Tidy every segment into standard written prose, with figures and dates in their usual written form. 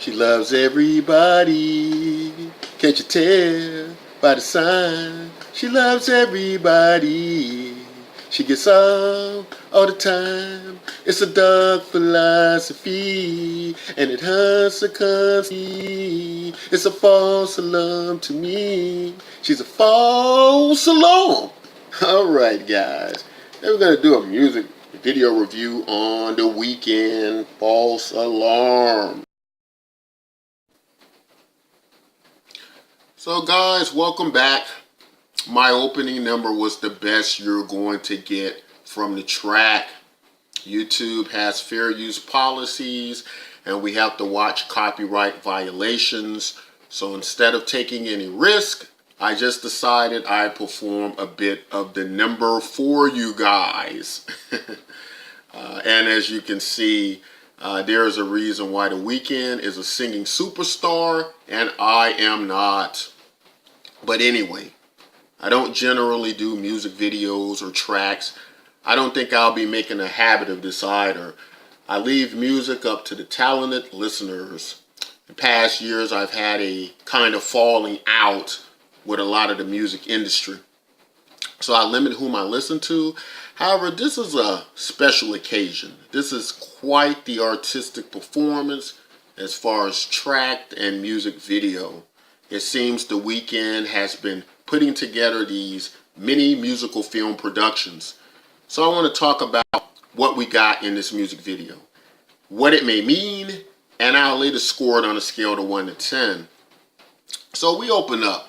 She loves everybody. Can't you tell by the sign? She loves everybody. She gets up all the time. It's a dark philosophy, and it hurts her constantly. It's a false alarm to me. She's a false alarm. All right, guys. Now we're gonna do a music video review on The Weeknd, False Alarm. So guys, welcome back. My opening number was the best you're going to get from the track. YouTube has fair use policies and we have to watch copyright violations. So instead of taking any risk, I just decided I'd perform a bit of the number for you guys. And as you can see, there is a reason why The Weeknd is a singing superstar and I am not. But anyway, I don't generally do music videos or tracks. I don't think I'll be making a habit of this either. I leave music up to the talented listeners. In past years, I've had a kind of falling out with a lot of the music industry. So I limit whom I listen to. However, this is a special occasion. This is quite the artistic performance as far as track and music video. It seems The Weeknd has been putting together these mini musical film productions. So I want to talk about what we got in this music video, what it may mean, and I'll later score it on a scale of 1 to 10. So we open up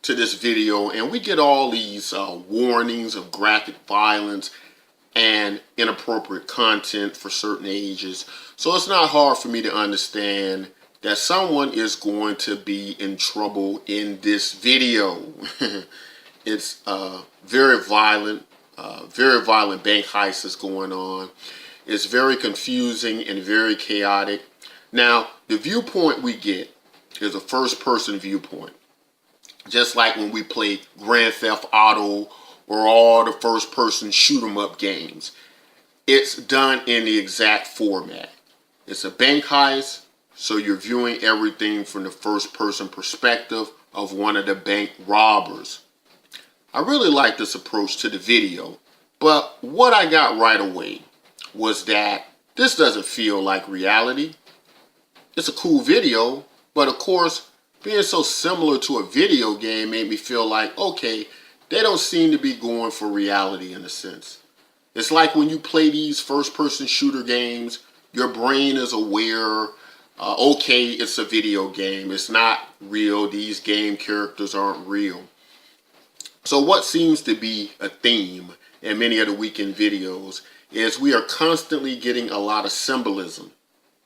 to this video and we get all these warnings of graphic violence and inappropriate content for certain ages. So it's not hard for me to understand that someone is going to be in trouble in this video. It's very violent bank heist is going on. It's very confusing and very chaotic. Now, the viewpoint we get is a first-person viewpoint. Just like when we play Grand Theft Auto or all the first-person shoot-'em-up games. It's done in the exact format. It's a bank heist, so you're viewing everything from the first-person perspective of one of the bank robbers. I really like this approach to the video, but what I got right away was that this doesn't feel like reality. It's a cool video, but of course, being so similar to a video game made me feel like, okay, they don't seem to be going for reality in a sense. It's like when you play these first-person shooter games, your brain is aware, okay, it's a video game. It's not real. These game characters aren't real. So what seems to be a theme in many of the Weeknd videos is we are constantly getting a lot of symbolism.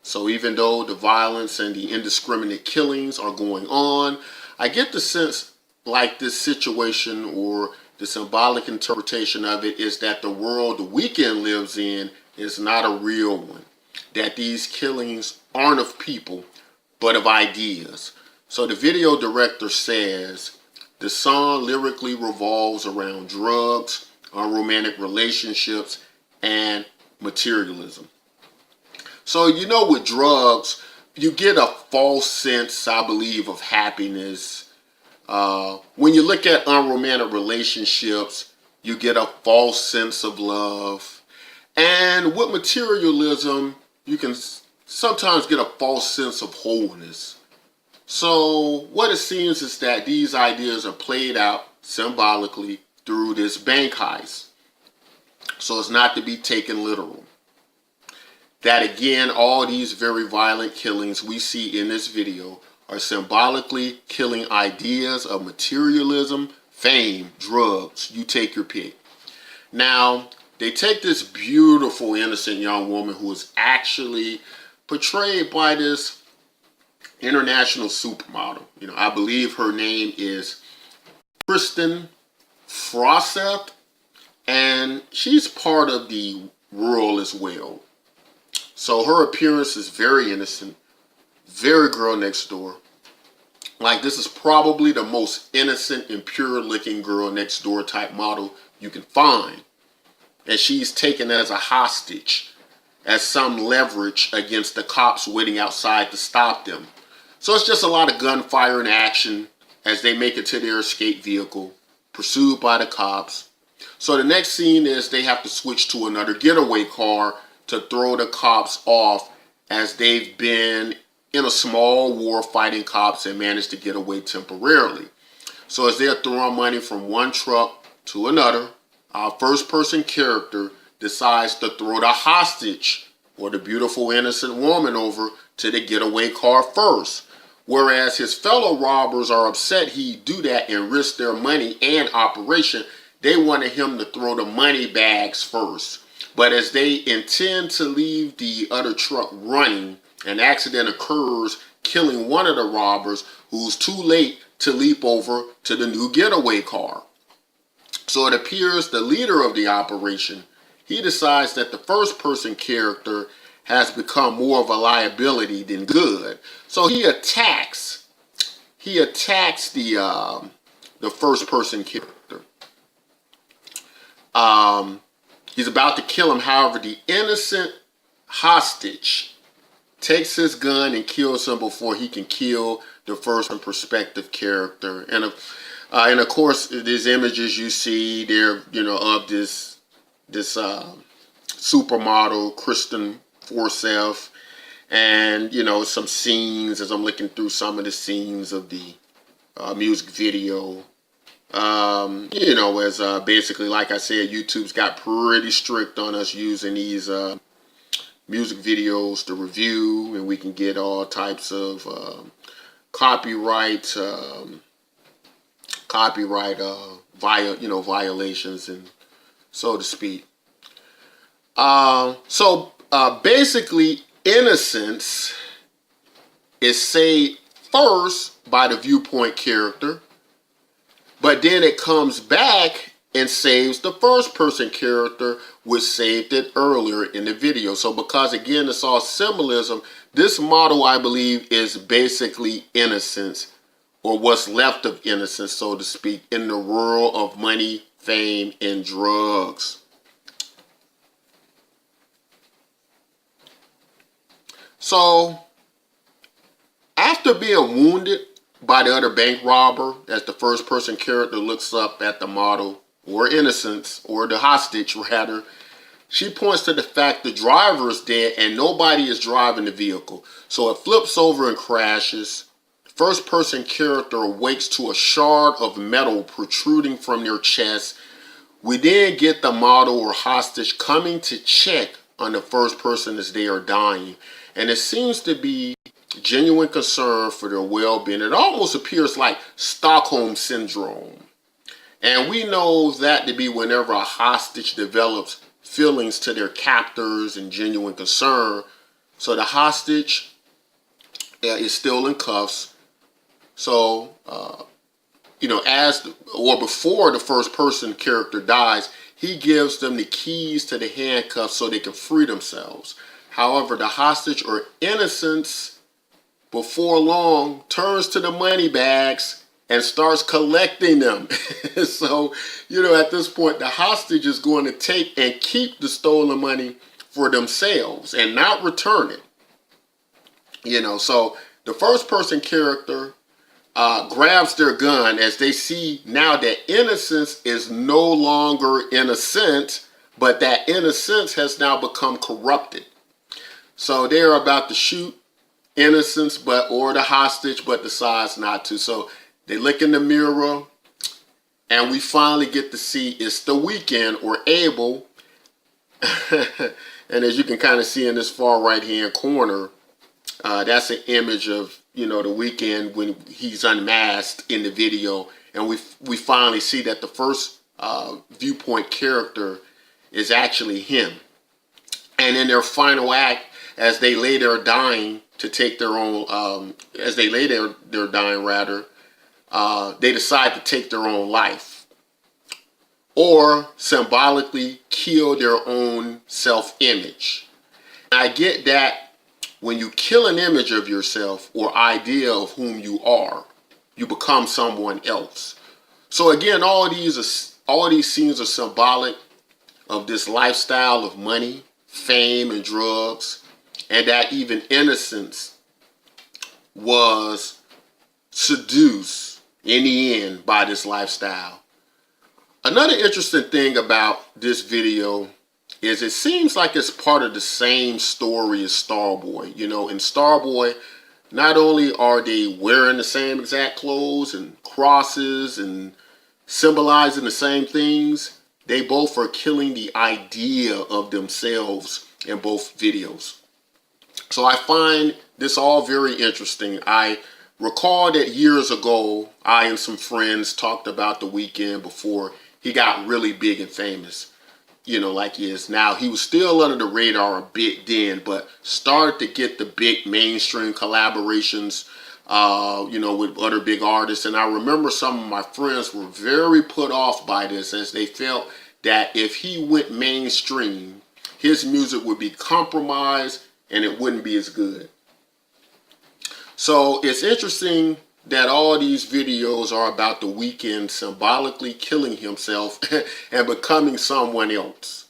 So even though the violence and the indiscriminate killings are going on, I get the sense like this situation or the symbolic interpretation of it is that the world The Weeknd lives in is not a real one. That these killings aren't of people, but of ideas. So the video director says, the song lyrically revolves around drugs, unromantic relationships, and materialism. So, you know, with drugs, you get a false sense, I believe, of happiness. When you look at unromantic relationships, you get a false sense of love. And with materialism, you can sometimes get a false sense of wholeness. So what it seems is that these ideas are played out symbolically through this bank heist. So it's not to be taken literal. That again, all these very violent killings we see in this video are symbolically killing ideas of materialism, fame, drugs, you take your pick. Now, they take this beautiful, innocent young woman who is actually portrayed by this international supermodel. You know, I believe her name is Kristen Frost, and she's part of the rural as well. So her appearance is very innocent, very girl next door. Like, this is probably the most innocent and pure looking girl next door type model you can find. And she's taken as a hostage. as some leverage against the cops waiting outside to stop them. So it's just a lot of gunfire and action as they make it to their escape vehicle, pursued by the cops. So the next scene is they have to switch to another getaway car to throw the cops off, as they've been in a small war fighting cops and managed to get away temporarily. So as they're throwing money from one truck to another, our first person character decides to throw the hostage or the beautiful innocent woman over to the getaway car first. Whereas his fellow robbers are upset he do that and risk their money and operation, they wanted him to throw the money bags first. But as they intend to leave the other truck running, an accident occurs, killing one of the robbers, who's too late to leap over to the new getaway car. So it appears the leader of the operation, he decides that the first person character has become more of a liability than good. So he attacks the first person character. He's about to kill him. However, the innocent hostage takes his gun and kills him before he can kill the first perspective character. And of course, these images you see, they're of this supermodel Kristen Forsyth, and some scenes as I'm looking through some of the scenes of the music video. As basically, like I said, YouTube's got pretty strict on us using these music videos to review, and we can get all types of copyright violations, and so to speak. Basically, innocence is saved first by the viewpoint character, but then it comes back and saves the first person character, which saved it earlier in the video. So because again, it's all symbolism, this model, I believe, is basically innocence, or what's left of innocence, so to speak, in the world of money, fame, and drugs. So after being wounded by the other bank robber, as the first person character looks up at the model, or innocence, or the hostage rather, she points to the fact the driver is dead and nobody is driving the vehicle. So it flips over and crashes. First person character awakes to a shard of metal protruding from their chest. We then get the model or hostage coming to check on the first person as they are dying. And it seems to be genuine concern for their well-being. It almost appears like Stockholm Syndrome. And we know that to be whenever a hostage develops feelings to their captors and genuine concern. So the hostage is still in cuffs. So, before the first person character dies, he gives them the keys to the handcuffs so they can free themselves. However, the hostage or innocence, before long, turns to the money bags and starts collecting them. So, at this point, the hostage is going to take and keep the stolen money for themselves and not return it. So the first person character grabs their gun as they see now that innocence is no longer innocent, but that innocence has now become corrupted. So they're about to shoot innocence or the hostage, but decides not to. So they look in the mirror, and we finally get to see it's the Weeknd, or Abel. And as you can kind of see in this far right hand corner, that's an image of the Weeknd when he's unmasked in the video, and we finally see that the first viewpoint character is actually him. And in their final act, as they lay there dying to take their own, they decide to take their own life, or symbolically kill their own self-image. I get that when you kill an image of yourself or idea of whom you are, you become someone else. So again, all these scenes are symbolic of this lifestyle of money, fame and drugs, and that even innocence was seduced in the end by this lifestyle. Another interesting thing about this video is it seems like it's part of the same story as Starboy. You know, in Starboy, not only are they wearing the same exact clothes and crosses and symbolizing the same things, they both are killing the idea of themselves in both videos. So I find this all very interesting. I recall that years ago, I and some friends talked about The Weeknd before he got really big and famous, you know, like he is now. He was still under the radar a bit then, but started to get the big mainstream collaborations, you know, with other big artists. And I remember some of my friends were very put off by this, as they felt that if he went mainstream, his music would be compromised and it wouldn't be as good. So it's interesting that all these videos are about The Weeknd symbolically killing himself and becoming someone else.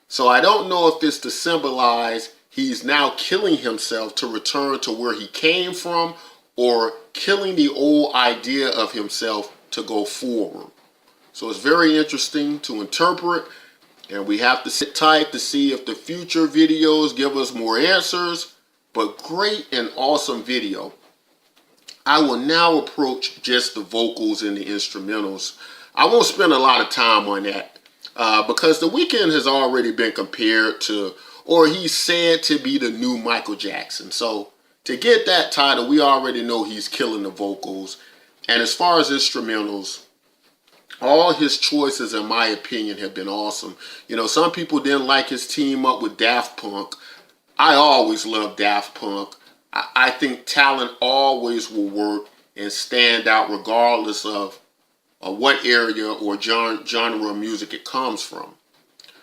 So I don't know if it's to symbolize he's now killing himself to return to where he came from, or killing the old idea of himself to go forward. So it's very interesting to interpret, and we have to sit tight to see if the future videos give us more answers. But great and awesome video. I will now approach just the vocals and the instrumentals. I won't spend a lot of time on that because The Weeknd has already been compared to, or he's said to be, the new Michael Jackson. So to get that title, we already know he's killing the vocals. And as far as instrumentals, all his choices, in my opinion, have been awesome. You know, some people didn't like his team up with Daft Punk. I always loved Daft Punk. I think talent always will work and stand out regardless of what area or genre of music it comes from.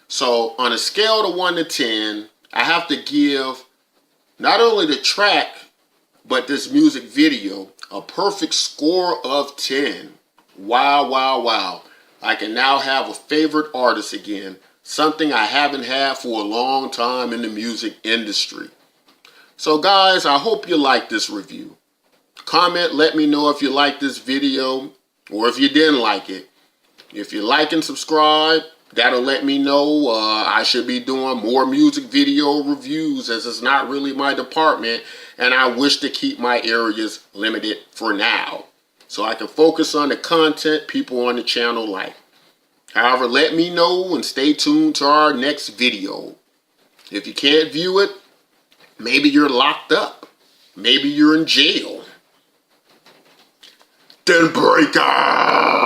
So on a scale of 1 to 10, I have to give not only the track, but this music video a perfect score of 10. Wow, wow, wow. I can now have a favorite artist again, something I haven't had for a long time in the music industry. So guys, I hope you liked this review. Comment, let me know if you liked this video or if you didn't like it. If you like and subscribe, that'll let me know I should be doing more music video reviews, as it's not really my department and I wish to keep my areas limited for now, so I can focus on the content people on the channel like. However, let me know and stay tuned to our next video. If you can't view it, maybe you're locked up. Maybe you're in jail. Then break out!